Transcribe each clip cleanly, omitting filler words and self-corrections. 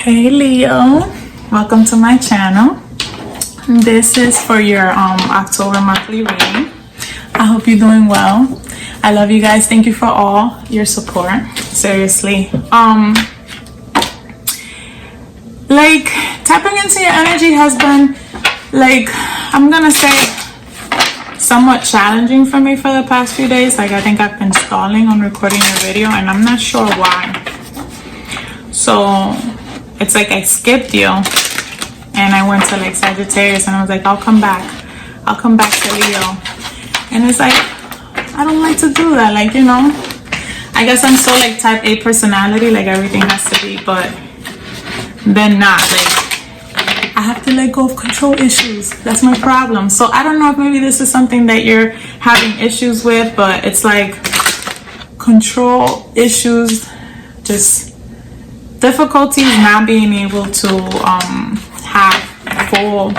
Hey Leo, welcome to my channel. This is for your October monthly reading. I hope you're doing well. I love you guys. Thank you for all your support. Seriously. Like tapping into your energy has been I'm gonna say somewhat challenging for me for the past few days. I think I've been stalling on recording a video and I'm not sure why. So it's I skipped you and I went to Sagittarius and I was I'll come back to Leo, and it's I don't like to do that. I guess I'm so type A personality, everything has to be, but then not. I have to let go of control issues. That's my problem. So I don't know if maybe this is something that you're having issues with, but it's control issues, just difficulties not being able to have full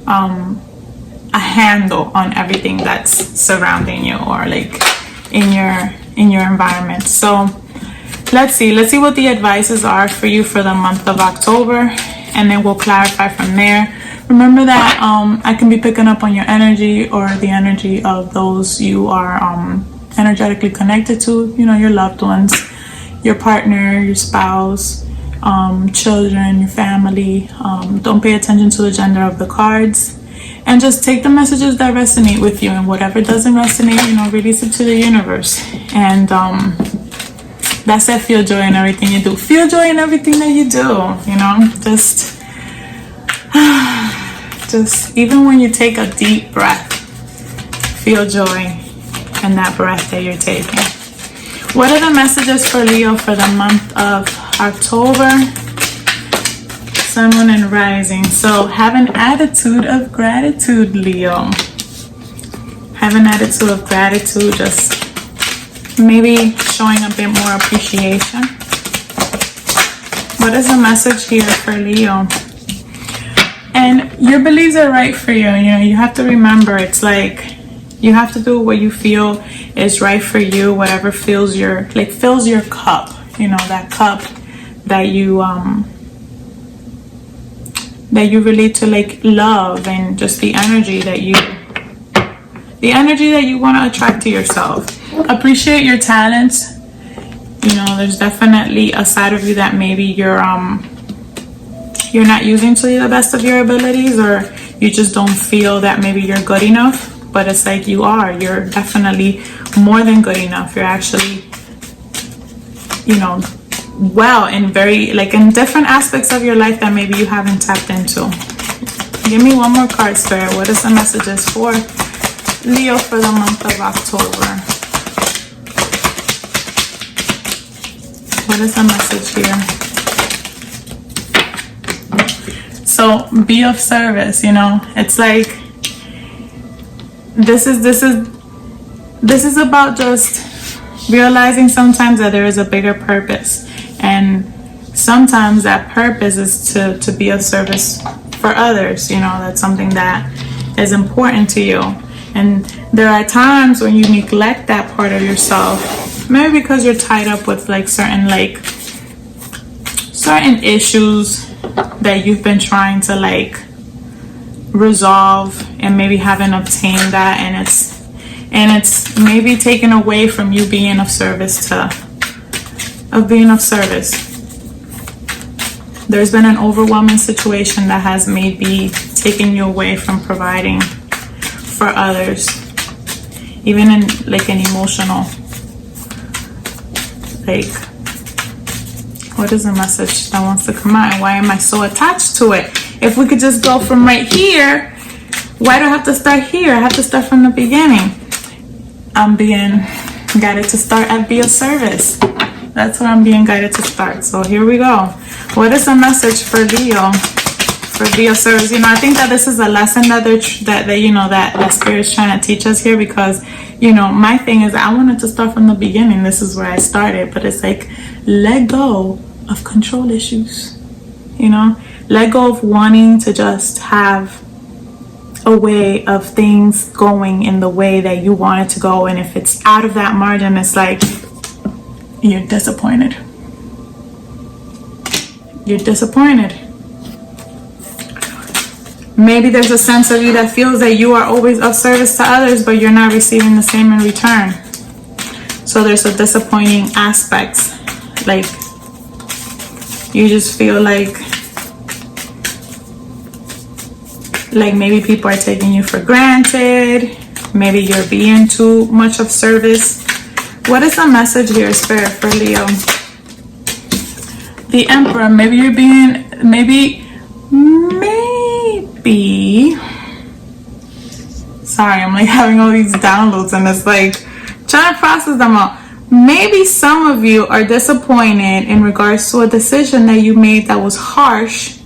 a handle on everything that's surrounding you or in your environment. So let's see what the advices are for you for the month of October, and then we'll clarify from there. Remember that I can be picking up on your energy or the energy of those you are energetically connected to, your loved ones, your partner, your spouse, children, your family. Don't pay attention to the gender of the cards, and just take the messages that resonate with you, and whatever doesn't resonate, release it to the universe. And that's it. Feel joy in everything you do. Feel joy in everything that you do. Just even when you take a deep breath, feel joy in that breath that you're taking. What are the messages for Leo for the month of October? Sun, Moon, and Rising. So have an attitude of gratitude, Leo. Have an attitude of gratitude. Just maybe showing a bit more appreciation. What is the message here for Leo? And your beliefs are right for you. You have to remember, it's you have to do what you feel is right for you, whatever fills your cup, that cup that you relate to love, and just the energy that you want to attract to yourself. Appreciate your talents. There's definitely a side of you that maybe you're not using to the best of your abilities, or you just don't feel that maybe you're good enough. But it's you're definitely more than good enough. You're actually, well, in very, in different aspects of your life that maybe you haven't tapped into. Give me one more card, Spirit. What is the messages for Leo for the month of October? What is the message here? So be of service. It's this is about just realizing sometimes that there is a bigger purpose, and sometimes that purpose is to be of service for others. That's something that is important to you, and there are times when you neglect that part of yourself, maybe because you're tied up with certain issues that you've been trying to resolve, and maybe haven't obtained that, and it's maybe taken away from you being of service being of service. There's been an overwhelming situation that has maybe taken you away from providing for others, even in an emotional, what is the message that wants to come out, and why am I so attached to it? If we could just go from right here, why do I have to start here? I have to start from the beginning. I'm being guided to start at be of service. That's where I'm being guided to start. So here we go. What is the message for Leo for be of service? I think that this is a lesson that that Spirit's trying to teach us here, because my thing is I wanted to start from the beginning. This is where I started, but it's let go of control issues. Let go of wanting to just have a way of things going in the way that you want it to go, and if it's out of that margin, it's you're disappointed. You're disappointed. Maybe there's a sense of you that feels that you are always of service to others, but you're not receiving the same in return. So there's a disappointing aspect. Like, you just feel like maybe people are taking you for granted. Maybe you're being too much of service. What is the message here, Spirit, for Leo? The Emperor. Maybe you're being, maybe. Sorry, I'm like having all these downloads and it's like trying to process them all. Maybe some of you are disappointed in regards to a decision that you made that was harsh,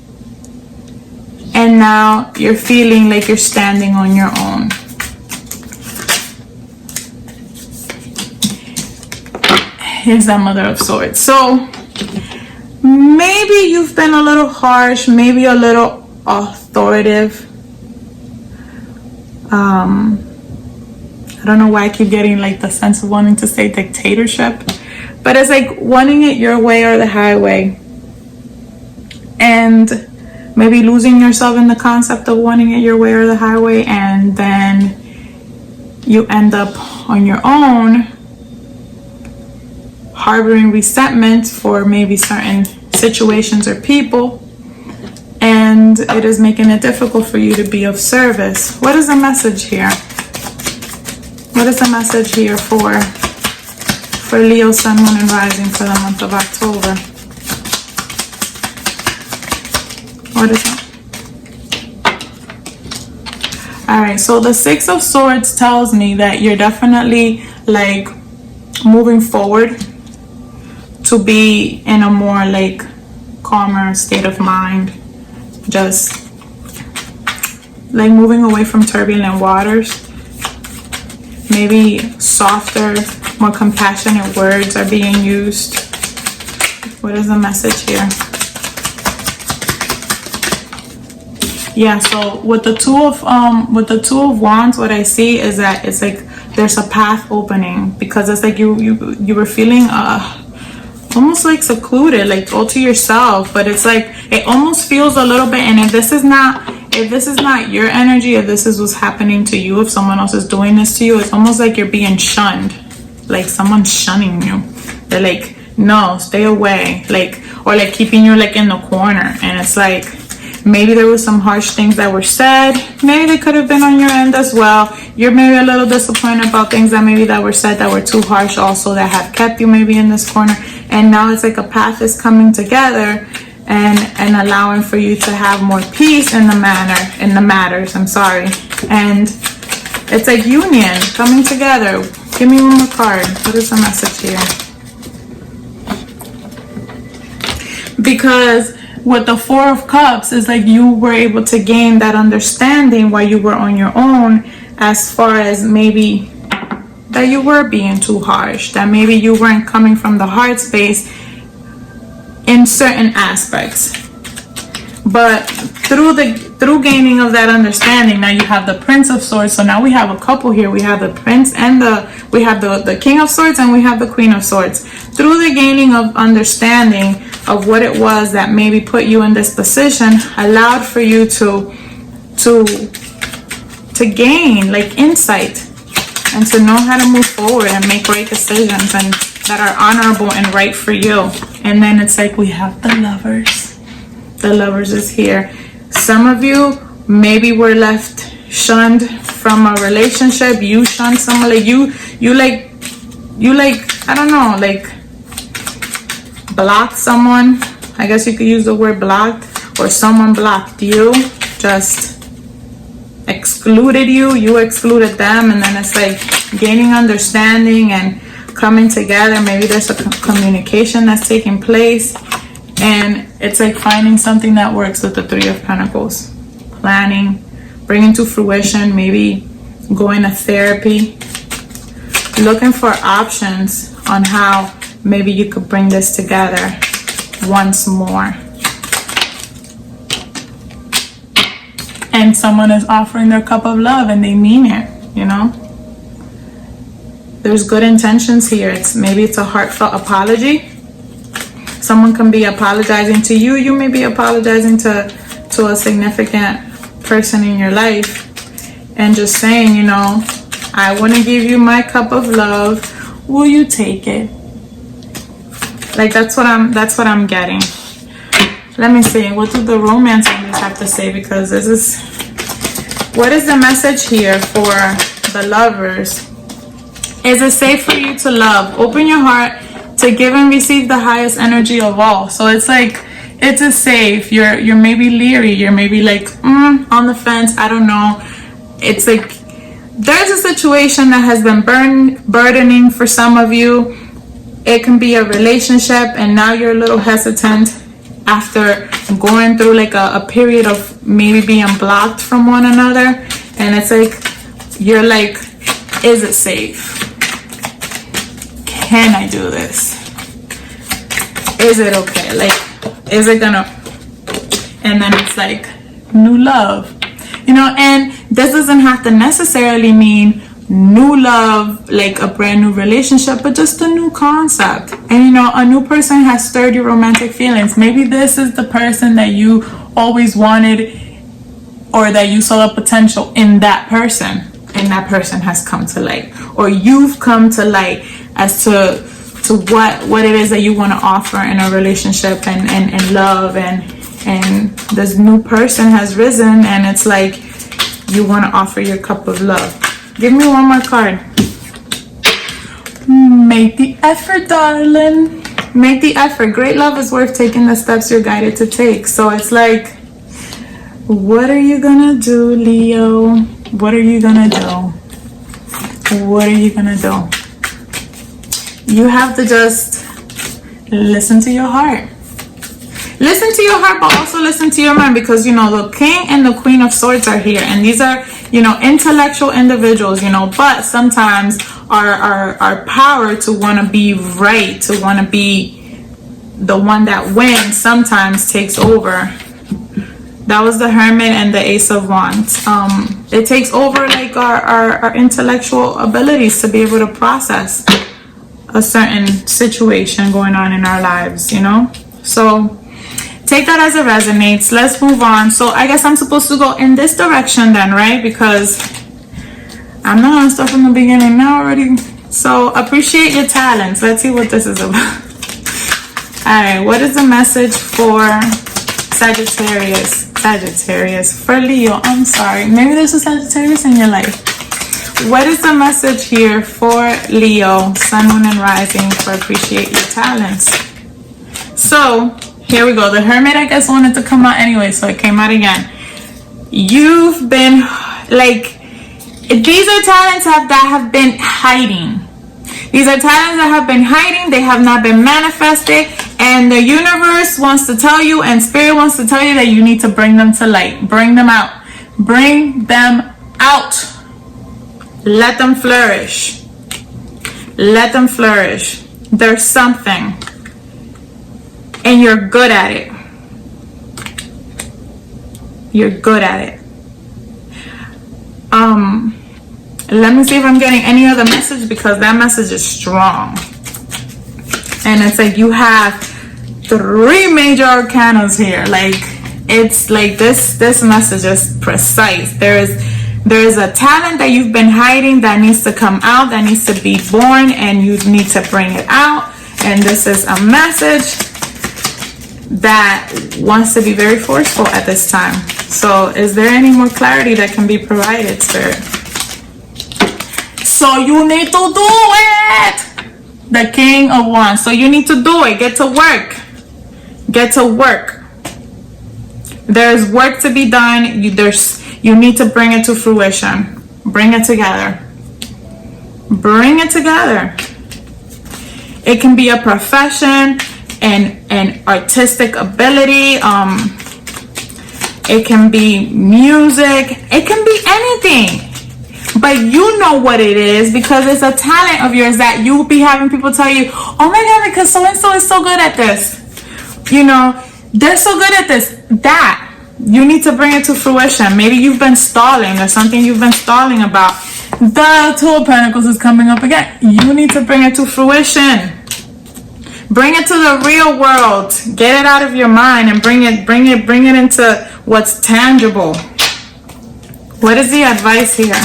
and now you're feeling like you're standing on your own. Here's that Mother of Swords. So maybe you've been a little harsh, maybe a little authoritative. I don't know why I keep getting like the sense of wanting to say dictatorship, but it's like wanting it your way or the highway, and maybe losing yourself in the concept of wanting it your way or the highway, and then you end up on your own harboring resentment for maybe certain situations or people, and it is making it difficult for you to be of service. What is the message here? What is the message here for Leo, Sun, Moon, and Rising for the month of October? What is it? Alright, so the Six of Swords tells me that you're definitely like moving forward to be in a more like calmer state of mind. Just like moving away from turbulent waters. Maybe softer, more compassionate words are being used. What is the message here? Yeah, so with the Two of Wands, what I see is that it's like there's a path opening, because it's like you were feeling almost like secluded, like all to yourself, but it's like it almost feels a little bit, and if this is not your energy, if this is what's happening to you, if someone else is doing this to you, it's almost like you're being shunned, like someone's shunning you. They're like, no, stay away, like, or like keeping you like in the corner. And it's like maybe there was some harsh things that were said, maybe they could have been on your end as well. You're maybe a little disappointed about things that were said that were too harsh also, that have kept you maybe in this corner. And now it's like a path is coming together and allowing for you to have more peace in the matters. And it's like union coming together. Give me one more card. What is the message here? Because with the Four of Cups, is like you were able to gain that understanding while you were on your own, as far as maybe that you were being too harsh, that maybe you weren't coming from the heart space in certain aspects. But through gaining of that understanding, now you have the Prince of Swords. So now we have a couple here. We have the Prince and we have the King of Swords, and we have the Queen of Swords. Through the gaining of understanding of what it was that maybe put you in this position, allowed for you to gain like insight, and to know how to move forward and make right decisions and that are honorable and right for you. And then it's like we have the Lovers. The Lovers is here. Some of you maybe were left shunned from a relationship. You shunned someone, like you I don't know, like blocked someone. I guess you could use the word blocked, or someone blocked you, just excluded you excluded them. And then it's like gaining understanding and coming together. Maybe there's a communication that's taking place, and it's like finding something that works with the Three of Pentacles. Planning, bringing to fruition, maybe going to therapy, looking for options on how maybe you could bring this together once more. And someone is offering their cup of love and they mean it, you know? There's good intentions here. Maybe it's a heartfelt apology. Someone can be apologizing to you. You may be apologizing to a significant person in your life, and just saying, you know, I want to give you my cup of love. Will you take it? Like, that's what I'm getting. Let me see. What do the romance angels have to say? Because this is, what is the message here for the lovers? Is it safe for you to love? Open your heart to give and receive the highest energy of all. So it's like, it's a safe. You're maybe leery. You're maybe like on the fence. I don't know. It's like there's a situation that has been burdening for some of you. It can be a relationship, and now you're a little hesitant after going through like a period of maybe being blocked from one another. And it's like, you're like, is it safe? Can I do this? Is it okay? Like, is it gonna? And then it's like new love, you know. And this doesn't have to necessarily mean new love, like a brand new relationship, but just a new concept. And you know, a new person has stirred your romantic feelings. Maybe this is the person that you always wanted, or that you saw a potential in that person, and that person has come to light, or you've come to light as to what it is that you want to offer in a relationship and love, and this new person has risen, and it's like you want to offer your cup of love. Give me one more card. Make the effort, darling. Make the effort. Great love is worth taking the steps you're guided to take. So it's like, what are you gonna do, Leo? What are you gonna do? What are you gonna do? You have to just listen to your heart. Listen to your heart, but also listen to your mind, because, you know, the King and the Queen of Swords are here, and these are, you know, intellectual individuals, you know, but sometimes our power to want to be right, to want to be the one that wins, sometimes takes over. That was the Hermit and the Ace of Wands. It takes over like our intellectual abilities to be able to process a certain situation going on in our lives, you know. So take that as it resonates. Let's move on. So I guess I'm supposed to go in this direction then, right? Because I'm not gonna start from the beginning now already. So appreciate your talents. Let's see what this is about. All right, what is the message for Sagittarius? For Leo, I'm sorry. Maybe there's a Sagittarius in your life. What is the message here for Leo, Sun, Moon, and Rising for appreciate your talents? So here we go. The Hermit, I guess, wanted to come out anyway, so it came out again. You've been like, these are talents that have been hiding. These are talents that have been hiding. They have not been manifested. And the universe wants to tell you, and spirit wants to tell you, that you need to bring them to light. Bring them out. Bring them out. Let them flourish. Let them flourish. There's something, and you're good at it. You're good at it. Let me see if I'm getting any other message, because that message is strong. And it's like you have 3 major arcanas here. Like, it's like this message is precise. There is a talent that you've been hiding that needs to come out, that needs to be born, and you need to bring it out. And this is a message that wants to be very forceful at this time. So is there any more clarity that can be provided, Spirit? So you need to do it! The King of Wands. So you need to do it. Get to work. Get to work. There's work to be done. You need to bring it to fruition. Bring it together. Bring it together. It can be a profession, and artistic ability. It can be music. It can be anything. But you know what it is, because it's a talent of yours that you'll be having people tell you, oh my God, because so-and-so is so good at this. You know, they're so good at this. That. You need to bring it to fruition. Maybe you've been stalling. There's something you've been stalling about. The Two of Pentacles is coming up again. You need to bring it to fruition. Bring it to the real world. Get it out of your mind and bring it into what's tangible. What is the advice here?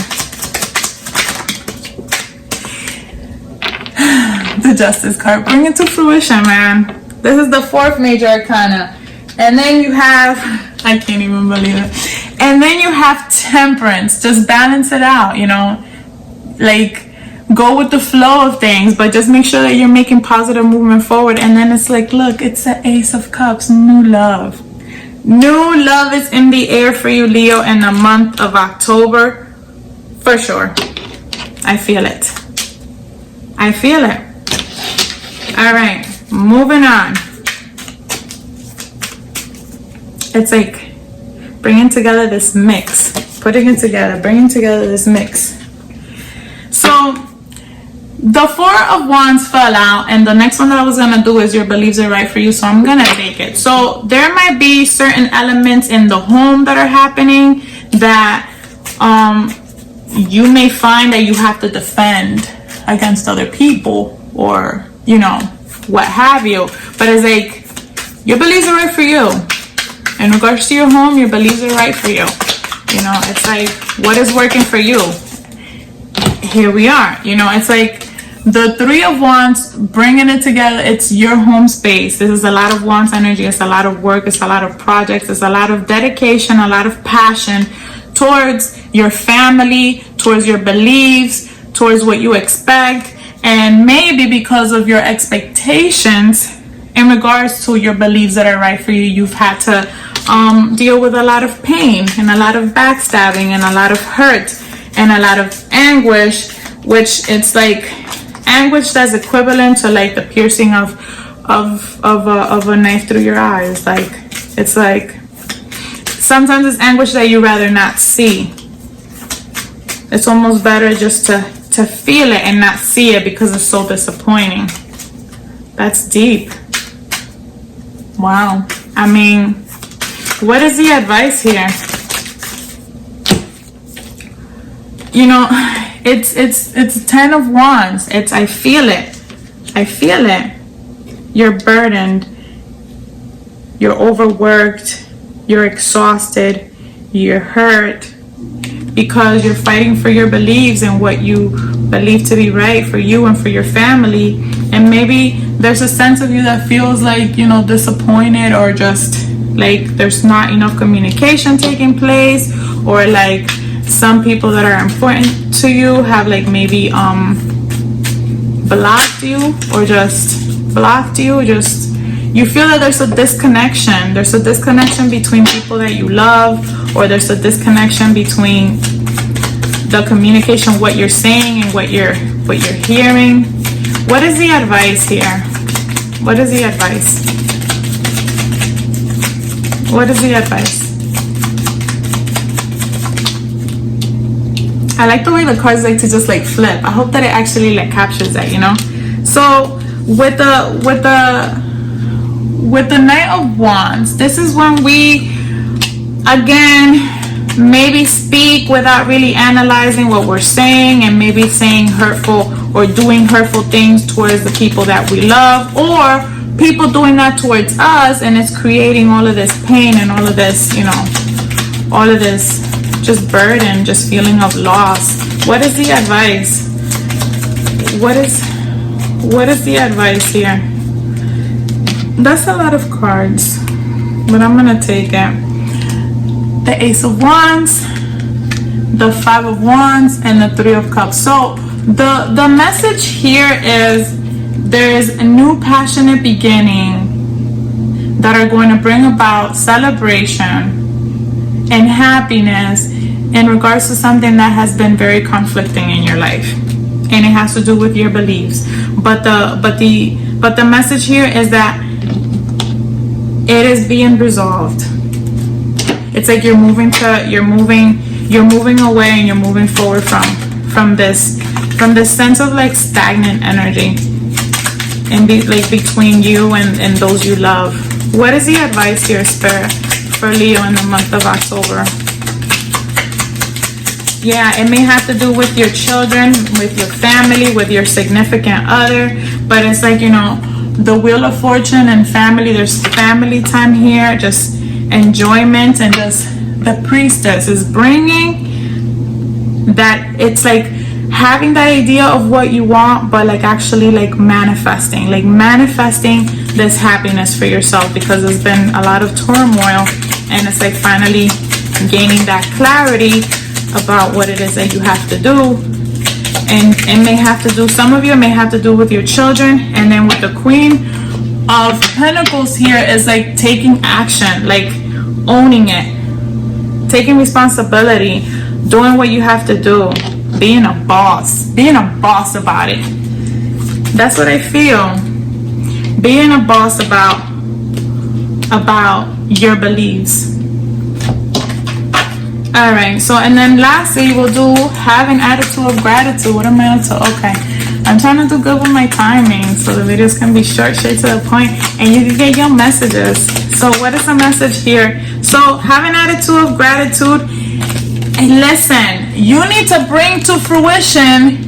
The Justice card. Bring it to fruition, man. This is the fourth major arcana. And then you have, I can't even believe it. And then you have Temperance. Just balance it out, you know. Like, go with the flow of things, but just make sure that you're making positive movement forward. And then it's like, look, it's the Ace of Cups. New love. New love is in the air for you, Leo, in the month of October. For sure. I feel it. I feel it. All right, moving on. It's like bringing together this mix, putting it together, bringing together this mix. So the Four of Wands fell out, and the next one that I was gonna do is your beliefs are right for you, so I'm gonna take it. So there might be certain elements in the home that are happening that you may find that you have to defend against other people, or you know, what have you. But it's like, your beliefs are right for you. In regards to your home, your beliefs are right for you. You know, it's like, what is working for you? Here we are. You know, it's like the Three of Wands, bringing it together. It's your home space. This is a lot of Wands energy. It's a lot of work. It's a lot of projects. It's a lot of dedication, a lot of passion towards your family, towards your beliefs, towards what you expect. And maybe because of your expectations in regards to your beliefs that are right for you, you've had to deal with a lot of pain and a lot of backstabbing and a lot of hurt and a lot of anguish, which it's like anguish that's equivalent to like the piercing of a knife through your eyes. Like, it's like sometimes it's anguish that you rather not see. It's almost better just to feel it and not see it because it's so disappointing. That's deep. Wow. I mean, what is the advice here? You know, it's 10 of Wands. It's, I feel it. I feel it. You're burdened. You're overworked. You're exhausted. You're hurt. Because you're fighting for your beliefs and what you believe to be right for you and for your family. And maybe there's a sense of you that feels like, you know, disappointed, or just like there's not enough communication taking place, or like some people that are important to you have like maybe blocked you, or just blocked you. Just, you feel that there's a disconnection. There's a disconnection between people that you love, or there's a disconnection between the communication, what you're saying and what you're hearing. What is the advice here? What is the advice? What is the advice? I like the way the cards like to just like flip. I hope that it actually like captures that, you know? So with the Knight of Wands, this is when we again maybe speak without really analyzing what we're saying, and maybe saying hurtful or doing hurtful things towards the people that we love, or people doing that towards us, and it's creating all of this pain and all of this, you know, all of this just burden, just feeling of loss. What is the advice? What is the advice here? That's a lot of cards, but I'm gonna take it. The Ace of Wands, the Five of Wands, and the Three of Cups. So the message here is there is a new passionate beginning that are going to bring about celebration and happiness in regards to something that has been very conflicting in your life, and it has to do with your beliefs. But the message here is that it is being resolved. It's like you're moving away, and you're moving forward from this sense of like stagnant energy and like between you and those you love. What is the advice here, Spirit, for Leo in the month of October? Yeah, it may have to do with your children, with your family, with your significant other, but it's like, you know, the Wheel of Fortune and family. There's family time here, just enjoyment, and just the Priestess is bringing that. It's like having that idea of what you want, but like actually like manifesting this happiness for yourself, because there's been a lot of turmoil, and it's like finally gaining that clarity about what it is that you have to do. And it may have to do, some of you may have to do with your children. And then with the Queen of Pentacles here is like taking action, like owning it, taking responsibility, doing what you have to do, being a boss about it. That's what I feel. Being a boss about your beliefs. All right, so and then lastly we'll do have an attitude of gratitude. What am I up to? Okay, I'm trying to do good with my timing so the videos can be short, straight to the point, and you can get your messages. So what is the message here? So have an attitude of gratitude. And listen, you need to bring to fruition.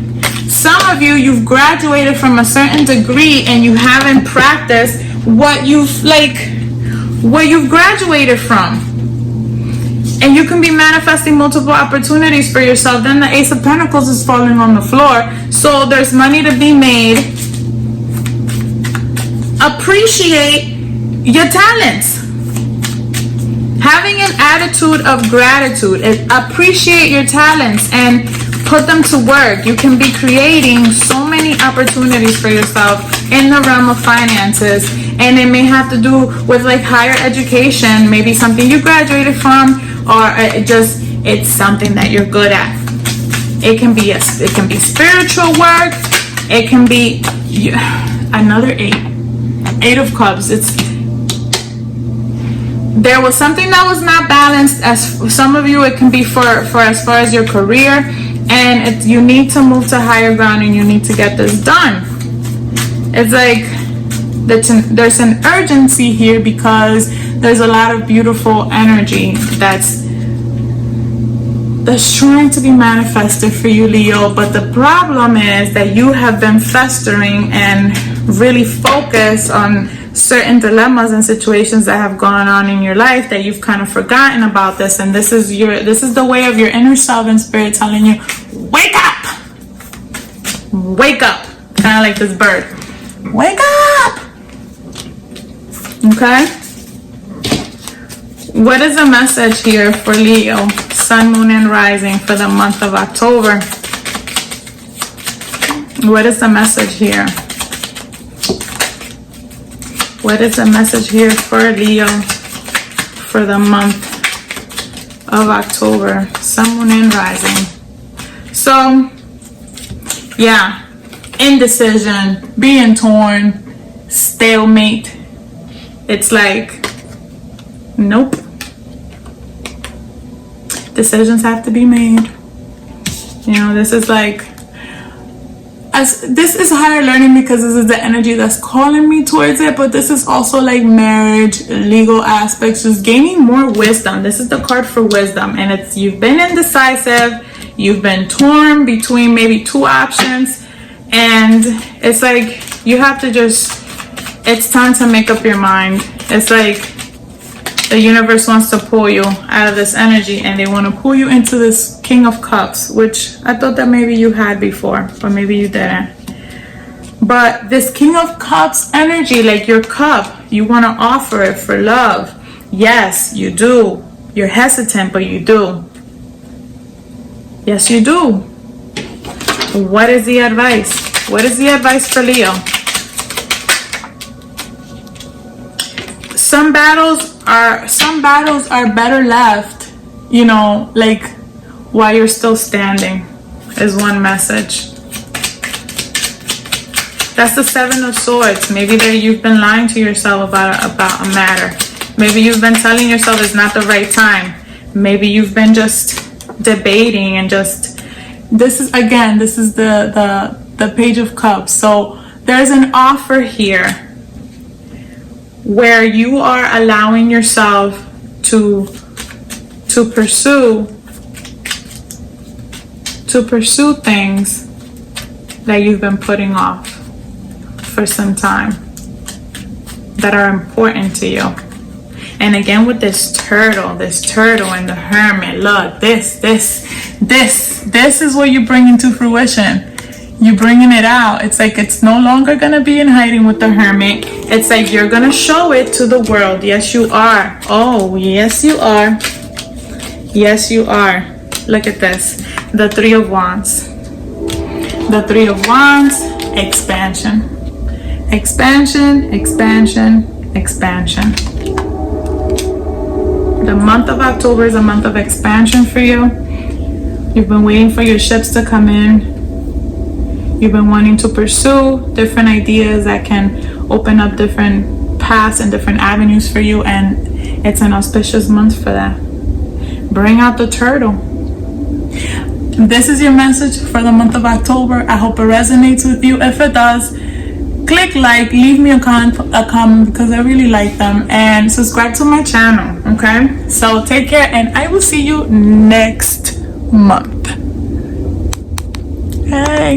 Some of you, you've graduated from a certain degree and you haven't practiced what you've graduated from. And you can be manifesting multiple opportunities for yourself. Then the Ace of Pentacles is falling on the floor. So there's money to be made. Appreciate your talents. Having an attitude of gratitude. Appreciate your talents and put them to work. You can be creating so many opportunities for yourself in the realm of finances. And it may have to do with like higher education, maybe something you graduated from, or it's something that you're good at. It can be spiritual work. It can be another 8 of Cups. There was something that was not balanced. As for some of you, it can be for as far as your career, and you need to move to higher ground and you need to get this done. It's like there's an urgency here because there's a lot of beautiful energy that's trying to be manifested for you, Leo. But the problem is that you have been festering and really focused on certain dilemmas and situations that have gone on in your life that you've kind of forgotten about this. And this is the way of your inner self and spirit telling you, wake up, kind of like this bird, wake up. Okay, what is the message here for Leo, Sun, Moon, and Rising for the month of October? What is the message here? What is the message here for Leo for the month of October, Sun, Moon, and Rising? So, yeah, indecision, being torn, stalemate. It's like, nope. Decisions have to be made. You know, this is like, this is higher learning because this is the energy that's calling me towards it. But this is also like marriage, legal aspects, just gaining more wisdom. This is the card for wisdom. And it's, you've been indecisive. You've been torn between maybe 2 options. And it's like, you have to just, it's time to make up your mind. It's like the universe wants to pull you out of this energy, and they want to pull you into this King of Cups, which I thought that maybe you had before, but maybe you didn't. But this King of Cups energy, like your cup, you want to offer it for love. Yes, you do. You're hesitant, but you do. Yes, you do. What is the advice? What is the advice for Leo? Some battles are better left, you know, like while you're still standing, is one message. That's the 7 of Swords. Maybe that you've been lying to yourself about a matter. Maybe you've been telling yourself it's not the right time. Maybe you've been just debating and just, this is the Page of Cups. So there's an offer here where you are allowing yourself to pursue things that you've been putting off for some time. that are important to you. And again, with this turtle and the hermit, look, this is what you bring into fruition. You're bringing it out. It's like it's no longer gonna be in hiding with the hermit. It's like you're gonna show it to the world. Yes, you are. Oh, yes, you are. Yes, you are. Look at this. The Three of Wands. The Three of Wands, expansion. Expansion, expansion, expansion. The month of October is a month of expansion for you. You've been waiting for your ships to come in. You've been wanting to pursue different ideas that can open up different paths and different avenues for you, and it's an auspicious month for that. Bring out the turtle. This is your message for the month of October. I hope it resonates with you. If it does, click like, leave me a comment because I really like them, and subscribe to my channel. Okay, so take care, and I will see you next month. Hey.